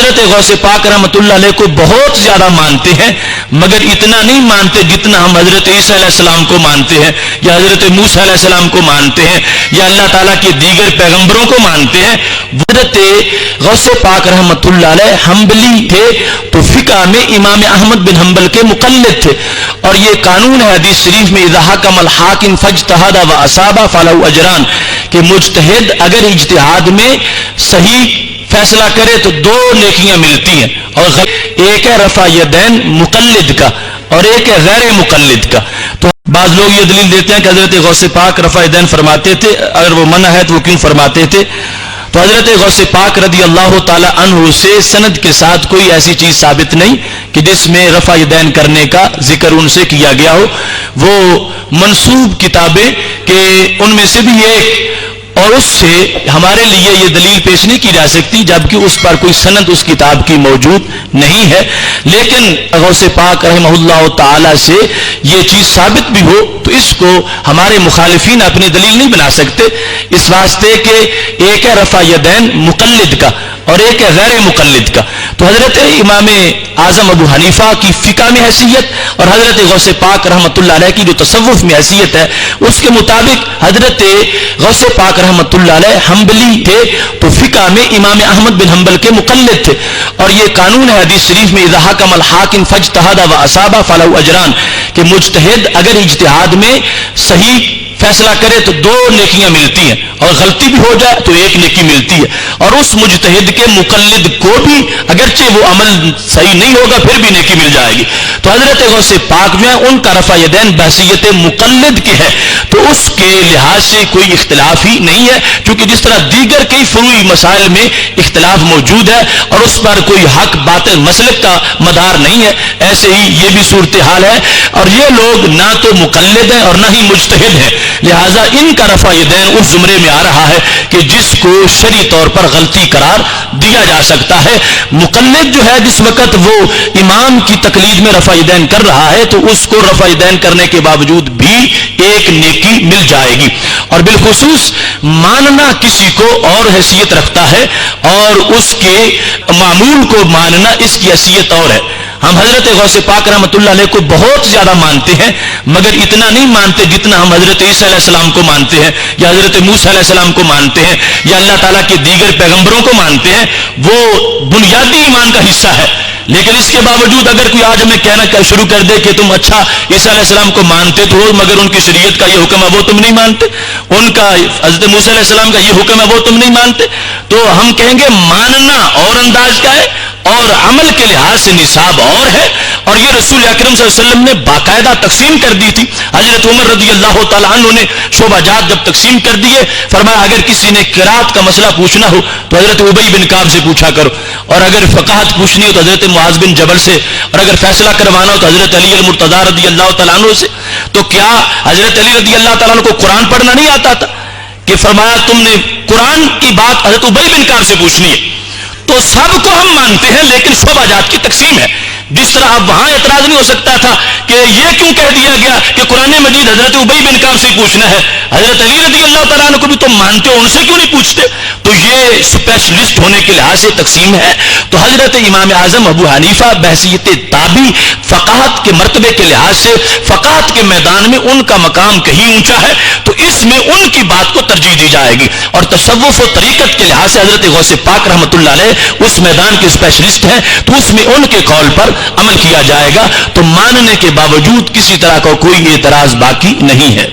حضرت غوث پاک رحمۃ اللہ علیہ کو بہت زیادہ مانتے ہیں، مگر اتنا نہیں مانتے جتنا ہم حضرت عیسیٰ علیہ السلام کو مانتے ہیں، یا حضرت موسیٰ علیہ السلام کو مانتے ہیں، یا اللہ تعالیٰ کے دیگر پیغمبروں کو مانتے ہیں۔ حضرت غوث پاک رحمۃ اللہ علیہ حنبلی تھے، تو فقہ میں امام احمد بن حنبل کے مقلد تھے، اور یہ قانون ہے حدیث شریف میں اذا حکم الحاکم فاجتہد واصاب فلہ اجران، کہ مجتہد اگر اجتہاد میں صحیح فیصلہ کرے تو 2 نیکیاں ملتی ہیں، اور ایک ہے رفع یدین مقلد کا اور ایک ہے غیر مقلد کا۔ تو بعض لوگ یہ دلیل دیتے ہیں کہ حضرت غوث پاک رفع یدین فرماتے تھے، اگر وہ منع ہے تو وہ کیوں فرماتے تھے؟ تو حضرت غوث پاک رضی اللہ تعالی عنہ سے سند کے ساتھ کوئی ایسی چیز ثابت نہیں کہ جس میں رفع یدین کرنے کا ذکر ان سے کیا گیا ہو۔ وہ منسوب کتابیں کہ ان میں سے بھی ایک، اور اس سے ہمارے لیے یہ دلیل پیش نہیں کی جا سکتی جبکہ اس پر کوئی سند اس کتاب کی موجود نہیں ہے، لیکن غوث پاک رحمہ اللہ تعالی سے یہ چیز ثابت بھی ہو تو اس کو ہمارے مخالفین اپنی دلیل نہیں بنا سکتے، اس واسطے کہ ایک ہے رفع یدین مقلد کا اور ایک ہے غیر مقلد کا۔ تو حضرت امام اعظم ابو حنیفہ کی فقہ میں حیثیت اور حضرت غوث پاک رحمۃ اللہ علیہ کی جو تصوف میں حیثیت ہے، اس کے مطابق حضرت غوث پاک رحمۃ اللہ علیہ حنبلی تھے، تو فقہ میں امام احمد بن حنبل کے مقلد تھے، اور یہ قانون ہے حدیث شریف میں اذا حکم الحاکم فاجتہد واصاب فلہ اجران، کہ مجتہد اگر اجتہاد میں صحیح فیصلہ کرے تو 2 نیکیاں ملتی ہیں، اور غلطی بھی ہو جائے تو 1 نیکی ملتی ہے، اور اس مجتہد کے مقلد کو بھی اگرچہ وہ عمل صحیح نہیں ہوگا پھر بھی نیکی مل جائے گی۔ تو حضرت غوث پاک جو ہے ان کا رفع یدین بحیثیت مقلد کے ہے، تو اس کے لحاظ سے کوئی اختلاف ہی نہیں ہے، کیونکہ جس طرح دیگر کئی فروعی مسائل میں اختلاف موجود ہے اور اس پر کوئی حق باطل مسلک کا مدار نہیں ہے، ایسے ہی یہ بھی صورتحال ہے، اور یہ لوگ نہ تو مقلد ہیں اور نہ ہی مجتہد ہیں، لہذا ان کا رفع یدین اس زمرے میں آ رہا ہے کہ جس کو شرعی طور پر غلطی قرار دیا جا سکتا ہے۔ مقلد جو ہے جس وقت وہ امام کی تقلید میں رفع یدین کر رہا ہے تو اس کو رفع یدین کرنے کے باوجود بھی 1 نیکی مل جائے گی، اور بالخصوص ماننا کسی کو اور حیثیت رکھتا ہے اور اس کے معمول کو ماننا اس کی حیثیت اور ہے۔ ہم حضرت غوث پاک رحمۃ اللہ علیہ کو بہت زیادہ مانتے ہیں، مگر اتنا نہیں مانتے جتنا ہم حضرت عیسیٰ علیہ السلام کو مانتے ہیں، یا حضرت موسیٰ علیہ السلام کو مانتے ہیں، یا اللہ تعالیٰ کے دیگر پیغمبروں کو مانتے ہیں۔ وہ بنیادی ایمان کا حصہ ہے، لیکن اس کے باوجود اگر کوئی آج ہمیں کہنا شروع کر دے کہ تم اچھا عیسیٰ علیہ السلام کو مانتے تو ہو مگر ان کی شریعت کا یہ حکم ہے وہ تم نہیں مانتے، ان کا حضرت موسیٰ علیہ السلام کا یہ حکم ہے وہ تم نہیں مانتے، تو ہم کہیں گے ماننا اور انداز کا ہے اور عمل کے لحاظ سے نصاب اور ہے، اور یہ رسول اکرم صلی اللہ علیہ وسلم نے باقاعدہ تقسیم کر دی تھی۔ حضرت عمر رضی اللہ تعالیٰ عنہ نے شعبہ جات جب تقسیم کر دیے، فرمایا اگر کسی نے قرات کا مسئلہ پوچھنا ہو تو حضرت ابی بن کعب سے پوچھا کرو، اور اگر فقاہت پوچھنی ہو تو حضرت معاذ بن جبل سے، اور اگر فیصلہ کروانا ہو تو حضرت علی المرتضیٰ رضی اللہ تعالیٰ عنہ سے۔ تو کیا حضرت علی رضی اللہ تعالیٰ عنہ کو قرآن پڑھنا نہیں آتا تھا کہ فرمایا تم نے قرآن کی بات حضرت ابی بن کعب سے پوچھنی ہے؟ تو سب کو ہم مانتے ہیں، لیکن شعبہ جات کی تقسیم ہے۔ جس طرح اب وہاں اعتراض نہیں ہو سکتا تھا کہ یہ کیوں کہہ دیا گیا کہ قرآن مجید حضرت ابی بن کعب سے پوچھنا ہے، حضرت علی رضی اللہ تعالیٰ عنہ کو بھی تم مانتے ہو، ان سے کیوں نہیں پوچھتے؟ تو یہ اسپیشلسٹ ہونے کے لحاظ سے تقسیم ہے۔ تو حضرت امام اعظم ابو حنیفہ بحیثیت تابعی فقاہت کے مرتبے کے لحاظ سے فقاہت کے میدان میں ان کا مقام کہیں اونچا ہے، تو اس میں ان کی بات کو ترجیح دی جائے گی، اور تصوف و طریقت کے لحاظ سے حضرت غوث پاک رحمۃ اللہ علیہ اس میدان کے اسپیشلسٹ ہیں، تو اس میں ان کے قول پر عمل کیا جائے گا، تو ماننے کے باوجود کسی طرح کا کوئی اعتراض باقی نہیں ہے۔